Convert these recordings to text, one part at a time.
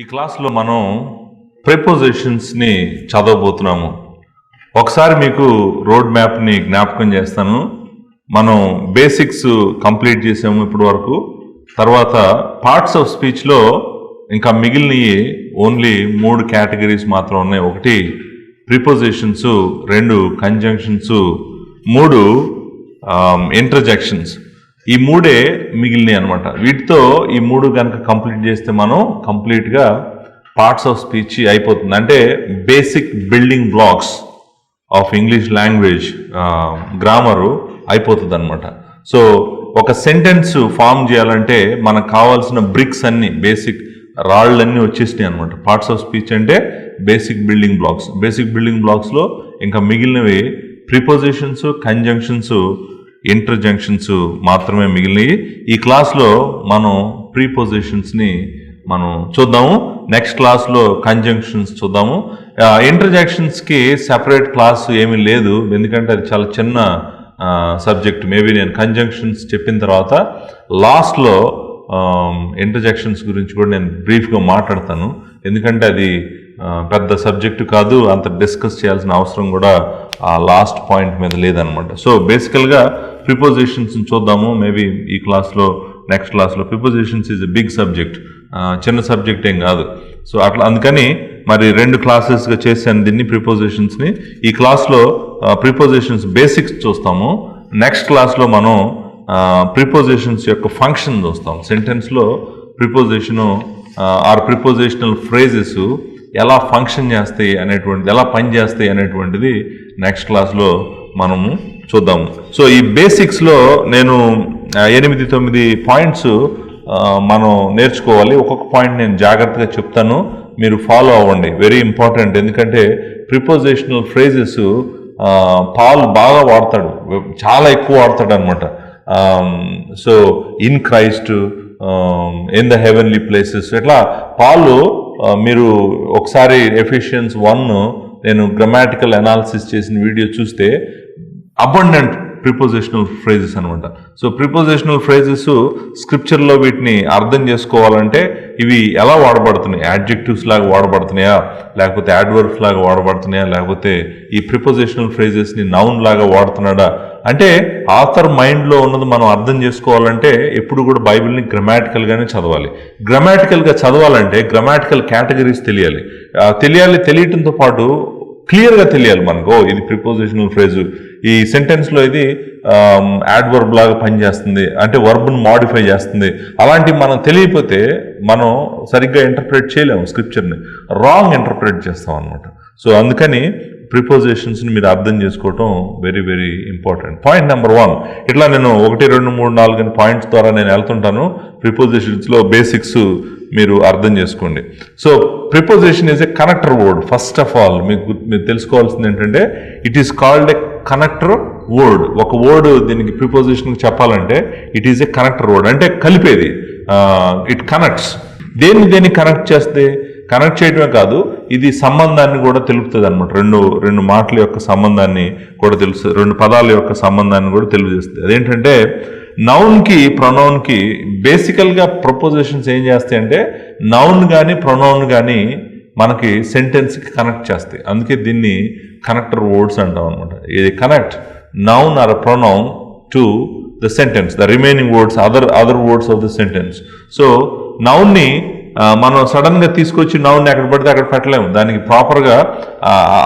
ఈ క్లాస్లో మనం ప్రిపోజిషన్స్ని చదవబోతున్నాము. ఒకసారి మీకు రోడ్ మ్యాప్ని జ్ఞాపకం చేస్తాను. మనం బేసిక్స్ కంప్లీట్ చేసాము ఇప్పటి వరకు. తర్వాత పార్ట్స్ ఆఫ్ స్పీచ్లో ఇంకా మిగిలినవి ఓన్లీ 3 కేటగిరీస్ మాత్రం ఉన్నాయి. 1 ప్రిపోజిషన్స్, 2 కంజంక్షన్స్, 3 ఇంటర్జెక్షన్స్. ఈ 3 మిగిలినవి అనమాట. వీటితో ఈ 3 కనుక కంప్లీట్ చేస్తే మనం కంప్లీట్గా పార్ట్స్ ఆఫ్ స్పీచ్ అయిపోతుంది. అంటే basic building blocks of English language grammar అయిపోతుంది అనమాట. సో ఒక సెంటెన్స్ ఫామ్ చేయాలంటే మనకు కావాల్సిన బ్రిక్స్ అన్ని, బేసిక్ రాళ్ళన్నీ వచ్చేసినాయి అనమాట. పార్ట్స్ ఆఫ్ స్పీచ్ అంటే basic building blocks. Basic building బ్లాక్స్లో ఇంకా మిగిలినవి ప్రిపోజిషన్స్, కంజంక్షన్స్, ఇంటర్జంక్షన్స్ మాత్రమే మిగిలినవి. ఈ క్లాస్లో మనం ప్రీపోజిషన్స్ని మనం చూద్దాము. నెక్స్ట్ క్లాస్లో కంజంక్షన్స్ చూద్దాము. ఇంటర్జెక్షన్స్కి సెపరేట్ క్లాస్ ఏమీ లేదు, ఎందుకంటే అది చాలా చిన్న సబ్జెక్ట్. మేబీ నేను కంజంక్షన్స్ చెప్పిన తర్వాత లాస్ట్లో ఇంటర్జెక్షన్స్ గురించి కూడా నేను బ్రీఫ్గా మాట్లాడతాను, ఎందుకంటే అది పెద్ద సబ్జెక్టు కాదు, అంత డిస్కస్ చేయాల్సిన అవసరం కూడా ఆ లాస్ట్ పాయింట్ మీద లేదనమాట. సో బేసికల్గా ప్రిపోజిషన్స్ చూద్దాము మేబీ ఈ క్లాస్లో. నెక్స్ట్ క్లాస్లో prepositions is a big subject, చిన్న సబ్జెక్ట్ ఏం కాదు. సో అట్లా అందుకని మరి 2 క్లాసెస్గా చేశాను దీన్ని, ప్రిపోజిషన్స్ని. ఈ క్లాస్లో ప్రిపోజిషన్స్ బేసిక్స్ చూస్తాము. నెక్స్ట్ క్లాస్లో మనం ప్రిపోజిషన్స్ యొక్క ఫంక్షన్ చూస్తాం. సెంటెన్స్లో ప్రిపోజిషను ఆర్ ప్రిపోజిషనల్ ఫ్రేజెస్ ఎలా ఫంక్షన్ చేస్తాయి అనేటువంటిది, ఎలా పనిచేస్తాయి అనేటువంటిది నెక్స్ట్ క్లాస్లో మనము చూద్దాము. సో ఈ బేసిక్స్లో నేను 8-9 పాయింట్స్ మనం నేర్చుకోవాలి. ఒక్కొక్క పాయింట్ నేను జాగ్రత్తగా చెప్తాను, మీరు ఫాలో అవ్వండి. వెరీ ఇంపార్టెంట్, ఎందుకంటే ప్రిపోజిషనల్ ఫ్రేజెస్ పాల్ బాగా వాడతాడు, చాలా ఎక్కువ వాడతాడు అనమాట. So in Christ, in the heavenly places, ఇట్లా పాలు మీరు ఒకసారి ఎఫిషియన్స్ 1 నేను గ్రామాటికల్ అనాలిసిస్ చేసిన వీడియో చూస్తే అబండెంట్ ప్రిపోజిషనల్ ఫ్రేజెస్ అనమాట. సో ప్రిపోజిషనల్ ఫ్రేజెస్ స్క్రిప్చర్లో వీటిని అర్థం చేసుకోవాలంటే ఇవి ఎలా వాడబడుతున్నాయి, యాడ్జెక్టివ్స్ లాగా వాడబడుతున్నాయా, లేకపోతే యాడ్వర్బ్స్ లాగా వాడబడుతున్నాయా, లేకపోతే ఈ ప్రిపోజిషనల్ ఫ్రేజెస్ని నౌన్ లాగా వాడుతున్నాడా అంటే ఆథర్ మైండ్లో ఉన్నది మనం అర్థం చేసుకోవాలంటే ఎప్పుడు కూడా బైబిల్ని గ్రామాటికల్గానే చదవాలి. గ్రామాటికల్గా చదవాలంటే గ్రామాటికల్ కేటగిరీస్ తెలియాలి. తెలియటంతో పాటు క్లియర్గా తెలియాలి మనకు, ఇది ప్రిపోజిషనల్ ఫ్రేజు, ఈ సెంటెన్స్లో ఇది యాడ్వర్బ్ లాగా పనిచేస్తుంది, అంటే వర్బ్ను మాడిఫై చేస్తుంది. అలాంటివి మనం తెలియకపోతే మనం సరిగ్గా ఇంటర్ప్రిట్ చేయలేము, స్క్రిప్చర్ని రాంగ్ ఇంటర్ప్రిట్ చేస్తాం అనమాట. సో అందుకని ప్రిపోజిషన్స్ని మీరు అర్థం చేసుకోవటం very very important. Point number 1, ఇట్లా నేను 1, 2, 3, 4 పాయింట్స్ ద్వారా నేను వెళ్తుంటాను. ప్రిపోజిషన్స్లో బేసిక్స్ మీరు అర్థం చేసుకోండి. So preposition is a connector word. First of all మీరు తెలుసుకోవాల్సింది ఏంటంటే it is called a connector word. ఒక వర్డ్ దీనికి ప్రిపోజిషన్కి చెప్పాలంటే it is a connector word, అంటే కలిపేది. It connects. దేన్ని కనెక్ట్ చేస్తే, కనెక్ట్ చేయడమే కాదు, ఇది సంబంధాన్ని కూడా తెలుపుతుంది అనమాట. రెండు మాటల యొక్క సంబంధాన్ని కూడా తెలుస్తుంది, 2 పదాల యొక్క సంబంధాన్ని కూడా తెలియజేస్తుంది. అదేంటంటే నౌన్కి ప్రొనౌన్కి బేసికల్గా ప్రపోజిషన్స్ ఏం చేస్తాయి అంటే నౌన్ కానీ ప్రొనౌన్ కానీ మనకి సెంటెన్స్కి కనెక్ట్ చేస్తాయి. అందుకే దీన్ని కనెక్టర్ వర్డ్స్ అంటాం అనమాట. ఇది connect noun or pronoun to the sentence, the remaining words, other words of the sentence. So నౌన్ని మనం సడన్గా తీసుకొచ్చి నౌన్ ఎక్కడ పడితే అక్కడ పెట్టలేము. దానికి ప్రాపర్గా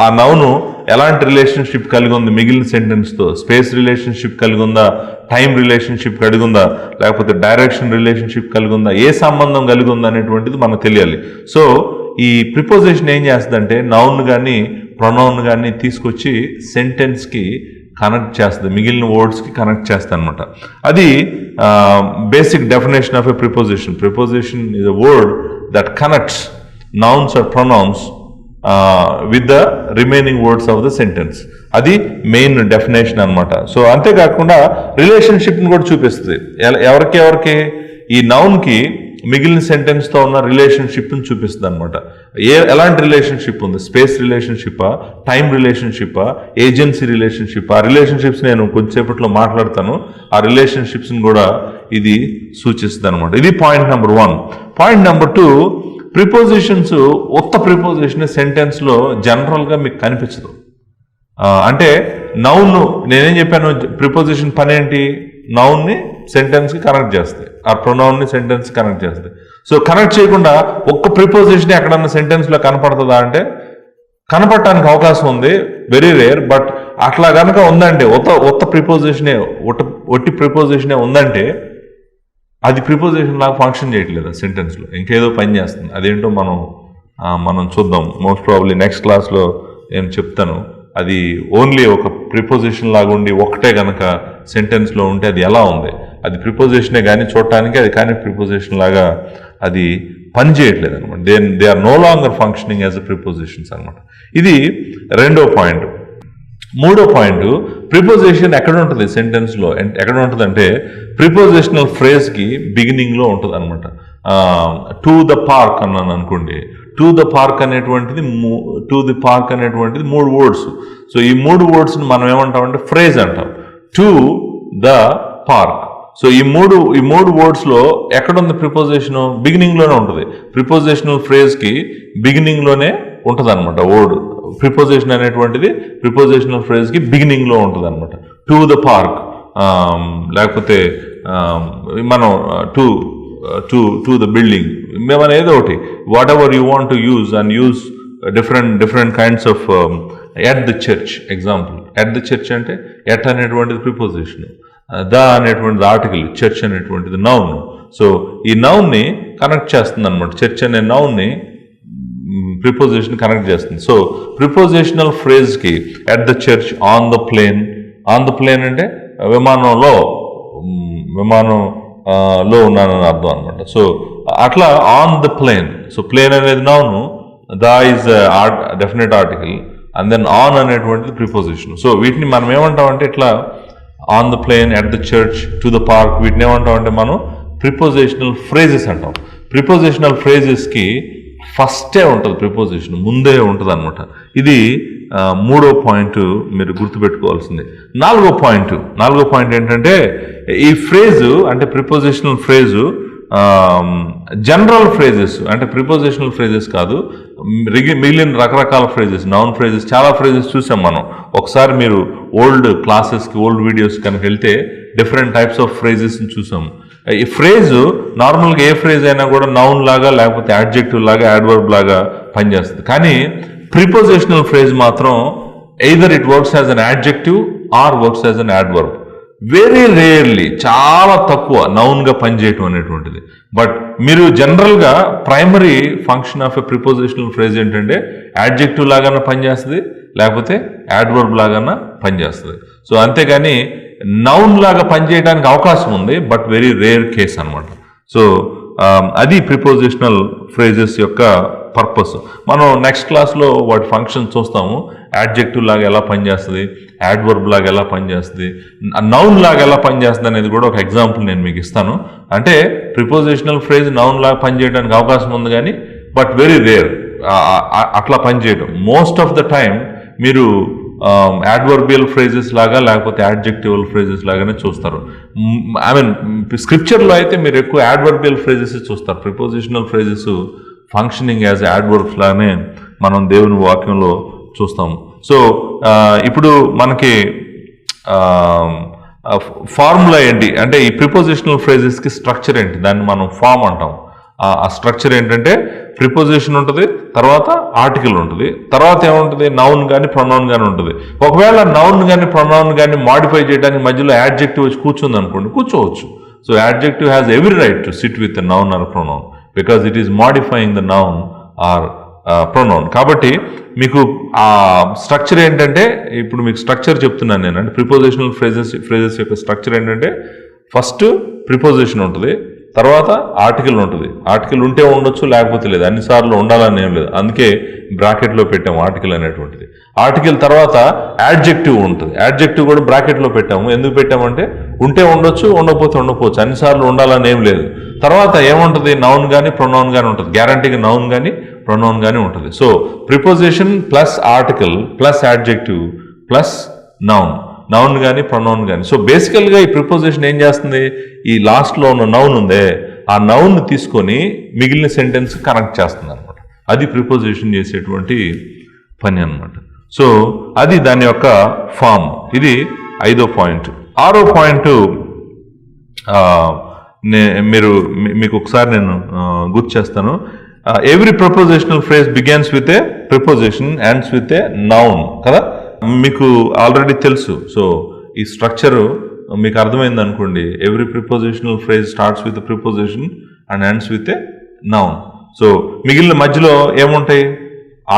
ఆ నౌను ఎలాంటి రిలేషన్షిప్ కలిగి ఉంది మిగిలిన సెంటెన్స్తో, స్పేస్ రిలేషన్షిప్ కలిగి ఉందా, టైం రిలేషన్షిప్ కలిగి ఉందా, లేకపోతే డైరెక్షన్ రిలేషన్షిప్ కలిగి ఉందా, ఏ సంబంధం కలిగి ఉందా అనేటువంటిది మనకు తెలియాలి. సో ఈ ప్రిపోజిషన్ ఏం చేస్తుందంటే నౌన్ కానీ ప్రొనౌన్ కానీ తీసుకొచ్చి సెంటెన్స్కి కనెక్ట్ చేస్తుంది, మిగిలిన వర్డ్స్కి కనెక్ట్ చేస్తుంది అనమాట. అది basic definition of a preposition. Preposition is a word that connects nouns or pronouns with the remaining words of the sentence. అది మెయిన్ డెఫినేషన్ అనమాట. సో అంతేకాకుండా రిలేషన్షిప్ని కూడా చూపిస్తుంది. ఎవరికి ఈ నౌన్కి మిగిలిన సెంటెన్స్తో ఉన్న రిలేషన్షిప్ని చూపిస్తుంది అనమాట. ఎలాంటి రిలేషన్షిప్ ఉంది, స్పేస్ రిలేషన్షిప్పా, టైం రిలేషన్షిప్పా, ఏజెన్సీ రిలేషన్షిప్, ఆ రిలేషన్షిప్స్ నేను కొంచెంసేపట్లో మాట్లాడతాను. ఆ రిలేషన్షిప్స్ని కూడా ఇది సూచిస్తుంది అనమాట. ఇది point number 1. Point number 2, prepositions ఉత్త ప్రిపోజిషన్ సెంటెన్స్లో జనరల్గా మీకు కనిపించదు. అంటే నౌన్, నేనేం చెప్పాను, ప్రిపోజిషన్ పని ఏంటి, నౌన్ని సెంటెన్స్కి కనెక్ట్ చేస్తాయి, ఆ ప్రొనౌన్ని సెంటెన్స్ కనెక్ట్ చేస్తాయి. సో కనెక్ట్ చేయకుండా ఒక్క ప్రిపోజిషన్ ఎక్కడన్నా సెంటెన్స్లో కనపడుతుందా అంటే కనపడటానికి అవకాశం ఉంది, వెరీ రేర్. బట్ అట్లా కనుక ఉందంటే ఒత్త ప్రిపోజిషనే ఒట్టి ప్రిపోజిషనే ఉందంటే అది ప్రిపోజిషన్ లాగా ఫంక్షన్ చేయట్లేదు సెంటెన్స్లో, ఇంకేదో పని చేస్తుంది. అదేంటో మనం చూద్దాం. మోస్ట్ ప్రాబబ్లీ నెక్స్ట్ క్లాస్లో నేను చెప్తాను. అది ఓన్లీ ఒక ప్రిపోజిషన్ లాగా ఉండి ఒకటే కనుక సెంటెన్స్లో ఉంటే అది ఎలా ఉంది, అది ప్రిపోజిషనే కానీ చూడటానికి, అది కానీ ప్రిపోజిషన్ లాగా అది పని చేయట్లేదు అనమాట. They are no longer functioning as a prepositions అనమాట. ఇది రెండో పాయింట్. మూడో పాయింట్, ప్రిపోజిషన్ ఎక్కడ ఉంటుంది సెంటెన్స్లో, ఎక్కడ ఉంటుంది అంటే ప్రిపోజిషనల్ ఫ్రేజ్కి బిగినింగ్లో ఉంటుంది అనమాట. టు ద పార్క్ అన్నాను అనుకోండి, టు ద పార్క్ అనేటువంటిది 3 వర్డ్స్. సో ఈ 3 వర్డ్స్ని మనం ఏమంటామంటే ఫ్రేజ్ అంటాం, టు ద పార్క్. సో ఈ మూడు వర్డ్స్లో ఎక్కడుంది ప్రిపోజిషన్, బిగినింగ్లోనే ఉంటుంది. ప్రిపోజిషనల్ ఫ్రేజ్కి బిగినింగ్లోనే ఉంటుంది అనమాట వర్డ్. ప్రిపోజిషన్ అనేటువంటిది ప్రిపోజిషనల్ ఫ్రేజ్కి బిగినింగ్లో ఉంటుంది అనమాట. టు ద పార్క్, లేకపోతే మనం టు ద బిల్డింగ్, ఏమైనా ఏదో ఒకటి, whatever you want to use and use different kinds of at the church. Example, at the church అంటే ఎట్ అనేటువంటిది ప్రిపోజిషన్, ద అనేటువంటిది ఆర్టికల్, చర్చ్ అనేటువంటిది నౌన్. సో ఈ నౌన్ని కనెక్ట్ చేస్తుంది అనమాట. చర్చ్ అనే నౌన్ని ప్రిపోజిషన్ కనెక్ట్ చేస్తుంది. సో ప్రిపోజిషనల్ ఫ్రేజ్కి at the church, on the plane అంటే విమానంలో ఉన్నానని అర్థం అనమాట. సో అట్లా on the plane. So plane అనేది noun, the is definite article, and then on అనేటువంటిది ప్రిపోజిషన్. సో వీటిని మనం ఏమంటామంటే ఇట్లా on the plane, at the church, to the park, వీటిని ఏమంటామంటే మనం ప్రిపోజిషనల్ ఫ్రేజెస్ అంటాం. ప్రిపోజిషనల్ ఫ్రేజెస్కి ఫస్టే ఉంటుంది, ప్రిపోజిషన్ ముందే ఉంటుంది అనమాట. ఇది మూడో పాయింట్ మీరు గుర్తుపెట్టుకోవాల్సింది. నాలుగో పాయింట్ ఏంటంటే ఈ ఫ్రేజు అంటే ప్రిపోజిషనల్ ఫ్రేజు జనరల్ ఫ్రేజెస్ అంటే ప్రిపోజిషనల్ ఫ్రేజెస్ కాదు, మిగిలిన రకరకాల ఫ్రేజెస్, నౌన్ ఫ్రేజెస్, చాలా ఫ్రేజెస్ చూసాం మనం. ఒకసారి మీరు ఓల్డ్ క్లాసెస్కి, ఓల్డ్ వీడియోస్ కనుక వెళ్తే డిఫరెంట్ టైప్స్ ఆఫ్ ఫ్రేజెస్ని చూసాం. ఈ ఫ్రేజ్ నార్మల్గా ఏ ఫ్రేజ్ అయినా కూడా నౌన్ లాగా లేకపోతే యాడ్జెక్టివ్ లాగా, యాడ్వర్బ్ లాగా పనిచేస్తుంది. కానీ ప్రిపోజిషనల్ ఫ్రేజ్ మాత్రం either it works as an adjective or works as an adverb. Very rarely, చాలా తక్కువ నౌన్గా పనిచేయటం అనేటువంటిది. బట్ మీరు జనరల్గా primary function of a prepositional phrase ఏంటంటే యాడ్జెక్టివ్ లాగానే పనిచేస్తుంది, లేకపోతే యాడ్వర్బ్ లాగానే పనిచేస్తుంది. సో అంతేగాని నౌన్ లాగా పనిచేయడానికి అవకాశం ఉంది, బట్ వెరీ రేర్ కేస్ అనమాట. సో అది ప్రిపోజిషనల్ ఫ్రేజెస్ యొక్క పర్పస్. మనం నెక్స్ట్ క్లాస్లో వాటి ఫంక్షన్ చూస్తాము. యాడ్జెక్టివ్ లాగా ఎలా పనిచేస్తుంది, యాడ్వర్బ్ లాగా ఎలా పనిచేస్తుంది, నౌన్ లాగా ఎలా పనిచేస్తుంది అనేది కూడా ఒక ఎగ్జాంపుల్ నేను మీకు ఇస్తాను. అంటే ప్రిపోజిషనల్ ఫ్రేజ్ నౌన్ లాగా పనిచేయడానికి అవకాశం ఉంది కానీ బట్ వెరీ రేర్ అట్లా పనిచేయడం. మోస్ట్ ఆఫ్ ద టైం మీరు యాడ్వర్బియల్ ఫ్రేజెస్ లాగా లేకపోతే యాడ్జెక్టివల్ ఫ్రేజెస్ లాగానే చూస్తారు. ఐ మీన్ స్క్రిప్చర్లో అయితే మీరు ఎక్కువ యాడ్వర్బియల్ ఫ్రేజెస్ చూస్తారు. Prepositional phrases functioning as adverbs లాగానే మనం దేవుని వాక్యంలో చూస్తాము. సో ఇప్పుడు మనకి ఫార్ములా ఏంటి అంటే ఈ ప్రిపోజిషనల్ ఫ్రేజెస్కి స్ట్రక్చర్ ఏంటి, దాన్ని మనం ఫామ్ అంటాం. ఆ స్ట్రక్చర్ ఏంటంటే ప్రిపోజిషన్ ఉంటుంది, తర్వాత ఆర్టికల్ ఉంటుంది, తర్వాత ఏముంటుంది, నౌన్ కానీ ప్రొనౌన్ కానీ ఉంటుంది. ఒకవేళ నౌన్ కానీ ప్రొనౌన్ కానీ మాడిఫై చేయడానికి మధ్యలో యాడ్జెక్టివ్ వచ్చి కూర్చుంది అనుకోండి, కూర్చోవచ్చు. So adjective has every right to SIT with a noun or pronoun because it is modifying the noun or pronoun. కాబట్టి మీకు ఆ స్ట్రక్చర్ ఏంటంటే, ఇప్పుడు మీకు స్ట్రక్చర్ చెప్తున్నాను నేను. అంటే ప్రిపోజిషనల్ ఫ్రేజెస్ యొక్క స్ట్రక్చర్ ఏంటంటే ఫస్ట్ ప్రిపోజిషన్ ఉంటుంది, తర్వాత ఆర్టికల్ ఉంటుంది. ఆర్టికల్ ఉంటే ఉండొచ్చు, లేకపోతే లేదు, అన్నిసార్లు ఉండాలని ఏం లేదు, అందుకే బ్రాకెట్లో పెట్టాము ఆర్టికల్ అనేటువంటిది. ఆర్టికల్ తర్వాత యాడ్జెక్టివ్ ఉంటుంది, యాడ్జెక్టివ్ కూడా బ్రాకెట్లో పెట్టాము. ఎందుకు పెట్టామంటే ఉంటే ఉండొచ్చు, ఉండకపోతే ఉండకపోవచ్చు, అన్నిసార్లు ఉండాలని ఏం లేదు. తర్వాత ఏముంటుంది, నౌన్ కానీ ప్రొనౌన్ కానీ ఉంటుంది, గ్యారంటీగా నౌన్ కానీ ప్రొనౌన్ కానీ ఉంటుంది. So preposition plus article plus adjective plus noun కానీ ప్రొనౌన్ కానీ. సో బేసికల్గా ఈ ప్రిపోజిషన్ ఏం చేస్తుంది, ఈ లాస్ట్లో ఉన్న నౌన్ ఉందే ఆ నౌన్ తీసుకొని మిగిలిన సెంటెన్స్ కనెక్ట్ చేస్తుంది అనమాట. అది ప్రిపోజిషన్ చేసేటువంటి పని అనమాట. సో అది దాని యొక్క ఫామ్. ఇది 5వ పాయింట్. 6వ పాయింట్ మీకు ఒకసారి నేను గుర్తు చేస్తాను. Every prepositional phrase begins with a preposition, ends with a noun కదా, మీకు ఆల్రెడీ తెలుసు. సో ఈ స్ట్రక్చరు మీకు అర్థమైంది అనుకోండి. Every prepositional phrase starts with preposition and ends with a noun. So మిగిలిన మధ్యలో ఏముంటాయి?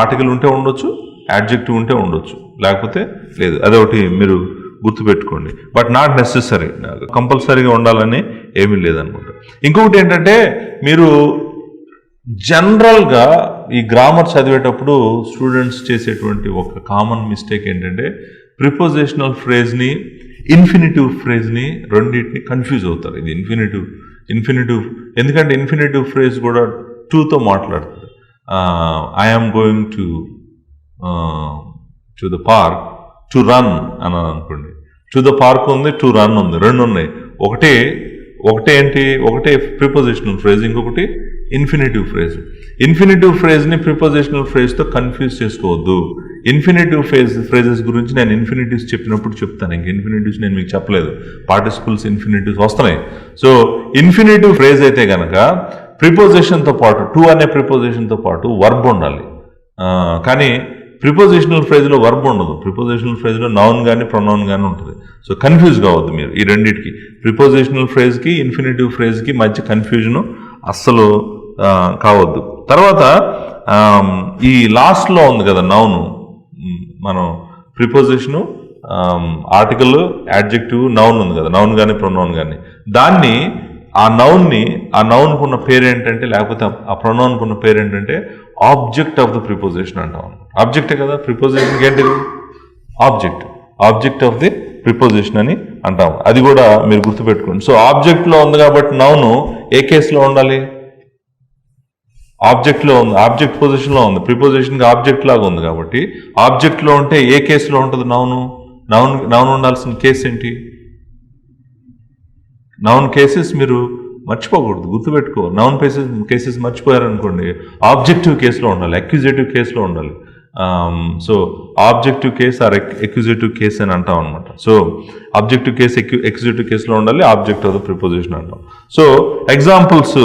ఆర్టికల్ ఉంటే ఉండొచ్చు, యాడ్జెక్టివ్ ఉంటే ఉండొచ్చు, లేకపోతే లేదు. అదొకటి మీరు గుర్తుపెట్టుకోండి. బట్ నాట్ నెసెసరీ, కంపల్సరీగా ఉండాలని ఏమీ లేదనమాట. ఇంకొకటి ఏంటంటే, మీరు జనరల్గా ఈ గ్రామర్ చదివేటప్పుడు స్టూడెంట్స్ చేసేటువంటి ఒక కామన్ మిస్టేక్ ఏంటంటే, ప్రిపోజిషనల్ ఫ్రేజ్ని ఇన్ఫినిటివ్ ఫ్రేజ్ని రెండింటిని కన్ఫ్యూజ్ అవుతారు. ఇది ఇన్ఫినిటివ్ ఎందుకంటే ఇన్ఫినిటివ్ ఫ్రేజ్ కూడా టూతో మాట్లాడుతుంది. I am going to the park to run అని అనుకోండి. టు ద పార్క్ ఉంది, టు రన్ ఉంది, రెండు ఉన్నాయి. ఒకటే ఏంటి? ఒకటే ప్రిపోజిషనల్ ఫ్రేజ్, ఇంకొకటి ఇన్ఫినిటివ్ ఫ్రేజ్. ఇన్ఫినిటివ్ ఫ్రేజ్ని ప్రిపోజిషనల్ ఫ్రేజ్తో కన్ఫ్యూజ్ చేసుకోవద్దు. ఇన్ఫినిటివ్ ఫ్రేజెస్ గురించి నేను ఇన్ఫినిటివ్స్ చెప్పినప్పుడు చెప్తాను. ఇంక ఇన్ఫినిటివ్స్ నేను మీకు చెప్పలేదు. పార్టిసిపుల్స్ ఇన్ఫినిటివ్స్ వస్తున్నాయి. సో ఇన్ఫినిటివ్ ఫ్రేజ్ అయితే కనుక ప్రిపోజిషన్తో పాటు, టు అనే ప్రిపోజిషన్తో పాటు వర్బ్ ఉండాలి. కానీ ప్రిపోజిషనల్ ఫ్రేజ్లో వర్బ్ ఉండదు. ప్రిపోజిషనల్ ఫ్రేజ్లో నౌన్ కానీ ప్రొనౌన్ కానీ ఉంటుంది. సో కన్ఫ్యూజ్ కావద్దు మీరు ఈ రెండింటికి. ప్రిపోజిషనల్ ఫ్రేజ్కి ఇన్ఫినిటివ్ ఫ్రేజ్కి మధ్య కన్ఫ్యూజను అస్సలు కావద్దు. తర్వాత ఈ లాస్ట్లో ఉంది కదా నౌను, మనం ప్రిపోజిషను, ఆర్టికల్, యాడ్జెక్టివ్, నౌన్ ఉంది కదా, నౌన్ కానీ ప్రొనౌన్ కానీ, దాన్ని ఆ నౌన్కు ఉన్న పేరు ఏంటంటే, లేకపోతే ఆ ప్రొనౌన్కు ఉన్న పేరు ఏంటంటే ఆబ్జెక్ట్ ఆఫ్ ద ప్రిపోజిషన్ అంటాం. ఆబ్జెక్టే కదా ప్రిపోజిషన్కి ఏంటిది? ఆబ్జెక్ట్ ఆఫ్ ది ప్రిపోజిషన్ అని అంటాం. అది కూడా మీరు గుర్తుపెట్టుకోండి. సో ఆబ్జెక్ట్లో ఉంది కాబట్టి నౌను ఏ కేసులో ఉండాలి? ఆబ్జెక్ట్లో ఉంది, ఆబ్జెక్ట్ పొజిషన్లో ఉంది. ప్రిపోజిషన్కి ఆబ్జెక్ట్ లాగా ఉంది కాబట్టి ఆబ్జెక్ట్లో ఉంటే ఏ కేసులో ఉంటుంది? నౌన్ ఉండాల్సిన కేసు ఏంటి? నౌన్ కేసెస్ మీరు మర్చిపోకూడదు, గుర్తుపెట్టుకో. నౌన్ కేసెస్ మర్చిపోయారనుకోండి, ఆబ్జెక్టివ్ కేసులో ఉండాలి, అక్యూజేటివ్ కేసులో ఉండాలి. So objective case or accusative case అని అంటాం అనమాట. సో ఆబ్జెక్టివ్ కేస్ ఎక్యూజేటివ్ కేసులో ఉండాలి, ఆబ్జెక్ట్ ఆఫ్ ద ప్రిపోజిషన్ అంటాం. సో ఎగ్జాంపుల్స్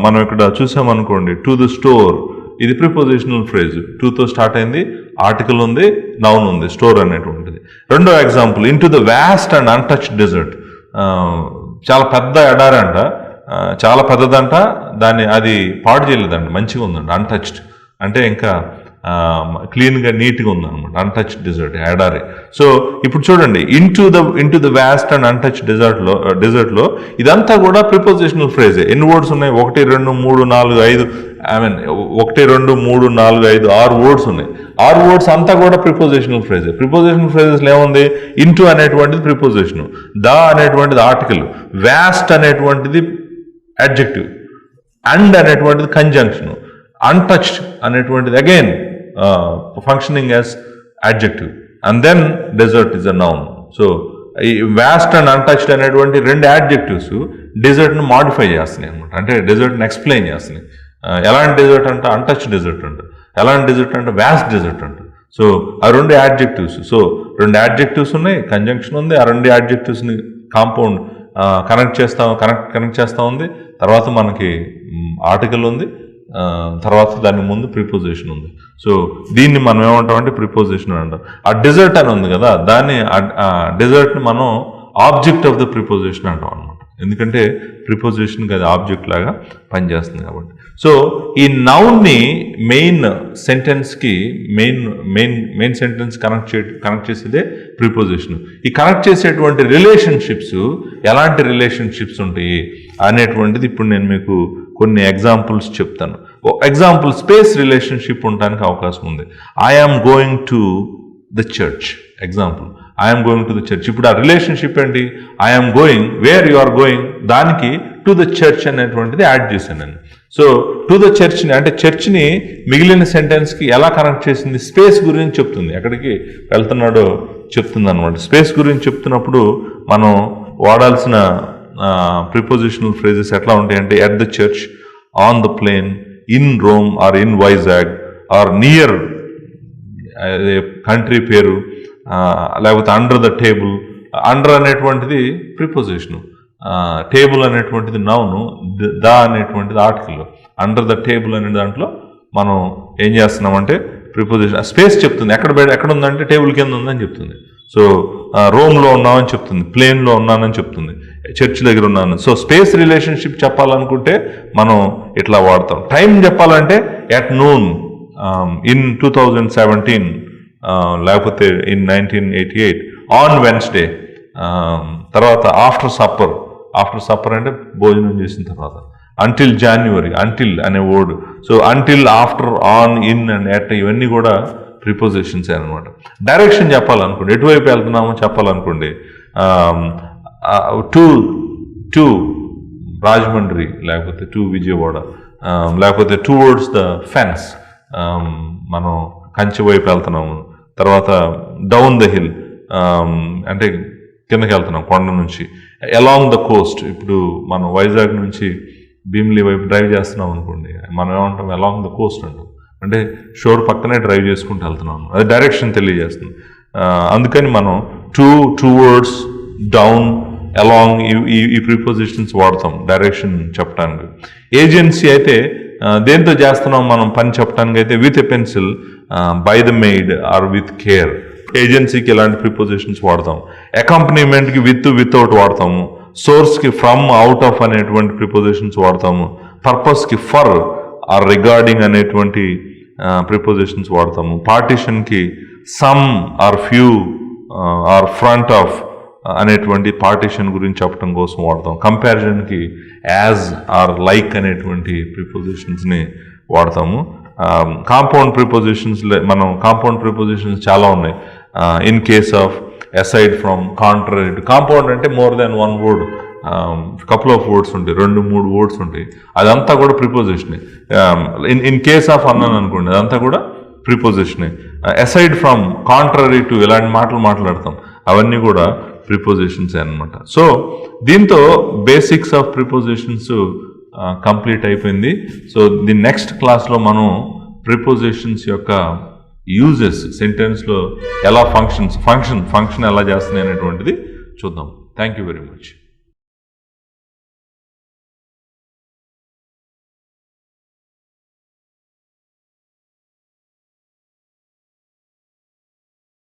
మనం ఇక్కడ చూసామనుకోండి. టు ద స్టోర్, ఇది ప్రిపోజిషనల్ ఫ్రేజ్, టూతో స్టార్ట్ అయింది, ఆర్టికల్ ఉంది, నౌన్ ఉంది, స్టోర్ అనేటువంటిది. రెండో example, into the vast and untouched desert. చాలా పెద్ద ఎడారి అంట, చాలా పెద్దదంట, అది పాడు చేయలేదంట, మంచిగా ఉందంట. అన్టచ్డ్ అంటే ఇంకా క్లీన్గా నీట్గా ఉందన్నమాట. అన్టచ్డ్ డెజర్ట్, ఎడారి. సో ఇప్పుడు చూడండి, into the vast and untouched డెజర్ట్లో ఇదంతా కూడా ప్రిపోజిషనల్ ఫ్రేజే. ఎన్ని వర్డ్స్ ఉన్నాయి? 1 2 3 4 5 1 2 3 4 5 6 వర్డ్స్ ఉన్నాయి. 6 వర్డ్స్ అంతా కూడా ప్రిపోజిషనల్ ఫ్రేజే. ప్రిపోజిషనల్ ఫ్రేజెస్లో ఏముంది? ఇంటూ అనేటువంటిది ప్రిపోజిషన్, ద అనేటువంటిది ఆర్టికల్, వ్యాస్ట్ అనేటువంటిది అడ్జెక్టివ్, అండ్ అనేటువంటిది కంజంక్షన్, అన్టచ్డ్ అనేటువంటిది again functioning as adjective, and then dessert is a noun. So ఈ వ్యాస్ట్ అండ్ అన్టచ్డ్ అనేటువంటి రెండు యాడ్జెక్టివ్స్ డెజర్ట్ను మాడిఫై చేస్తున్నాయి అనమాట. అంటే డెజర్ట్ని ఎక్స్ప్లెయిన్ చేస్తున్నాయి. ఎలాంటి డెజర్ట్ అంటే అన్టచ్డ్ డెజర్ట్ అంట, ఎలాంటి డెజర్ట్ అంటే వ్యాస్ట్ డెజర్ట్ అంట. సో ఆ రెండు యాడ్జెక్టివ్స్, సో రెండు యాడ్జెక్టివ్స్ ఉన్నాయి, కంజంక్షన్ ఉంది, ఆ రెండు యాడ్జెక్టివ్స్ని కాంపౌండ్ కనెక్ట్ చేస్తా ఉంది. తర్వాత మనకి ఆర్టికల్ ఉంది, తర్వాత దాని ముందు ప్రిపోజిషన్ ఉంది. సో దీన్ని మనం ఏమంటామంటే ప్రిపోజిషన్ అంటాం. ఆ డెజర్ట్ అని ఉంది కదా, దాన్ని డెజర్ట్ని మనం ఆబ్జెక్ట్ ఆఫ్ ద ప్రిపోజిషన్ అంటాం అనమాట. ఎందుకంటే ప్రిపోజిషన్కి అది ఆబ్జెక్ట్ లాగా పనిచేస్తుంది కాబట్టి. సో ఈ నౌన్ని మెయిన్ సెంటెన్స్కి మెయిన్ సెంటెన్స్ కనెక్ట్ చేసేదే ప్రిపోజిషన్. ఈ కనెక్ట్ చేసేటువంటి రిలేషన్షిప్స్ ఎలాంటి రిలేషన్షిప్స్ ఉంటాయి అనేటువంటిది ఇప్పుడు నేను మీకు కొన్ని ఎగ్జాంపుల్స్ చెప్తాను. ఎగ్జాంపుల్, స్పేస్ రిలేషన్షిప్ ఉండడానికి అవకాశం ఉంది. I am going to the church. Example, I'm going to the church. ఇప్పుడు ఆ రిలేషన్షిప్ ఏంటి? I'm going, where you are going, దానికి టు ద చర్చ్ అనేటువంటిది యాడ్ చేశాను నేను. సో టు ద చర్చ్ని అంటే చర్చ్ని మిగిలిన సెంటెన్స్కి ఎలా కనెక్ట్ చేసింది? స్పేస్ గురించి చెప్తుంది, ఎక్కడికి వెళ్తున్నాడో చెప్తుంది అనమాట. స్పేస్ గురించి చెప్తున్నప్పుడు మనం వాడాల్సిన ప్రిపోజిషనల్ ఫ్రేజెస్ ఎట్లా ఉంటాయంటే at the church, on the plane, in Rome or in Vizag or near country పేరు, లేకపోతే అండర్ ద టేబుల్. అండర్ అనేటువంటిది ప్రిపోజిషను, టేబుల్ అనేటువంటిది నౌను, ద అనేటువంటిది ఆర్టికల్. అండర్ ద టేబుల్ అనే దాంట్లో మనం ఏం చేస్తున్నామంటే ప్రిపోజిషన్ స్పేస్ చెప్తుంది, ఎక్కడ ఉందంటే టేబుల్ కింద ఉందని చెప్తుంది. సో రోమ్లో ఉన్నామని చెప్తుంది, ప్లేన్లో ఉన్నానని చెప్తుంది, చర్చ్ దగ్గర ఉన్నాను. సో స్పేస్ రిలేషన్షిప్ చెప్పాలనుకుంటే మనం ఇట్లా వాడతాం. టైం చెప్పాలంటే ఎట్ నూన్ ఇన్ 2017, లేకపోతే ఇన్ 1988, ఆన్ వెన్స్డే. తర్వాత ఆఫ్టర్ సప్పర్ అంటే భోజనం చేసిన తర్వాత. అంటిల్ జాన్యువరి, అంటిల్ అనే word. So until, after, on, in and at ఇవన్నీ కూడా ప్రిపోజిషన్స్ అనమాట. డైరెక్షన్ చెప్పాలనుకోండి, ఎటువైపు వెళ్తున్నామో చెప్పాలనుకోండి, టు రాజమండ్రి, లేకపోతే టు విజయవాడ, లేకపోతే టువర్డ్స్ ద ఫెన్స్, మనం కంచి వైపు వెళ్తున్నాము. తర్వాత డౌన్ ద హిల్ అంటే కిందకి వెళ్తున్నాం కొండ నుంచి. అలాంగ్ ద కోస్ట్, ఇప్పుడు మనం వైజాగ్ నుంచి భీమిలి వైపు డ్రైవ్ చేస్తున్నాం అనుకోండి, మనం ఏమంటాం అలాంగ్ ద కోస్ట్ అంటాం, అంటే షోర్ పక్కనే డ్రైవ్ చేసుకుంటూ వెళ్తున్నాం. అది డైరెక్షన్ తెలియజేస్తుంది. అందుకని మనం టువర్డ్స్, డౌన్, అలాంగ్ ఈ ప్రిపోజిషన్స్ వాడతాం డైరెక్షన్ చెప్పడానికి. ఏజెన్సీ అయితే దేంతో చేస్తున్నాం మనం పని చెప్పడానికి అయితే with a pencil, by the maid or with care. ఏజెన్సీకి ఇలాంటి ప్రిపోజిషన్స్ వాడతాం. అకాంపనీమెంట్కి వితౌట్ వాడతాము. సోర్స్కి ఫ్రమ్, అవుట్ ఆఫ్ అనేటువంటి ప్రిపోజిషన్స్ వాడతాము. పర్పస్కి ఫర్ ఆర్ రిగార్డింగ్ అనేటువంటి ప్రిపోజిషన్స్ వాడతాము. పార్టిషన్కి some or few or front of అనేటువంటి పార్టిషన్ గురించి చెప్పడం కోసం వాడతాం. కంపారిజన్కి యాజ్ ఆర్ లైక్ అనేటువంటి ప్రిపోజిషన్స్ని వాడతాము. కాంపౌండ్ ప్రిపోజిషన్స్ చాలా ఉన్నాయి. In case of, aside from, contrary to. Compound అంటే more than one word, couple of words ఉంటాయి, 2-3 వర్డ్స్ ఉంటాయి, అదంతా కూడా ప్రిపోజిషనే. ఇన్ కేస్ ఆఫ్ అన్నాను అనుకోండి, అదంతా కూడా ప్రిపోజిషనే. అసైడ్ ఫ్రమ్, కాంట్రరీ టు ఇలాంటి మాటలు మాట్లాడతాం, అవన్నీ కూడా ప్రిపోజిషన్స్ అన్నమాట. సో దీంతో బేసిక్స్ ఆఫ్ ప్రిపోజిషన్స్ కంప్లీట్ అయిపోయింది. సో ది నెక్స్ట్ క్లాస్లో మనం ప్రిపోజిషన్స్ యొక్క యూజెస్, సెంటెన్స్లో ఎలా ఫంక్షన్ ఎలా చేస్తున్నాయి అనేటువంటిది చూద్దాం. Thank you very much.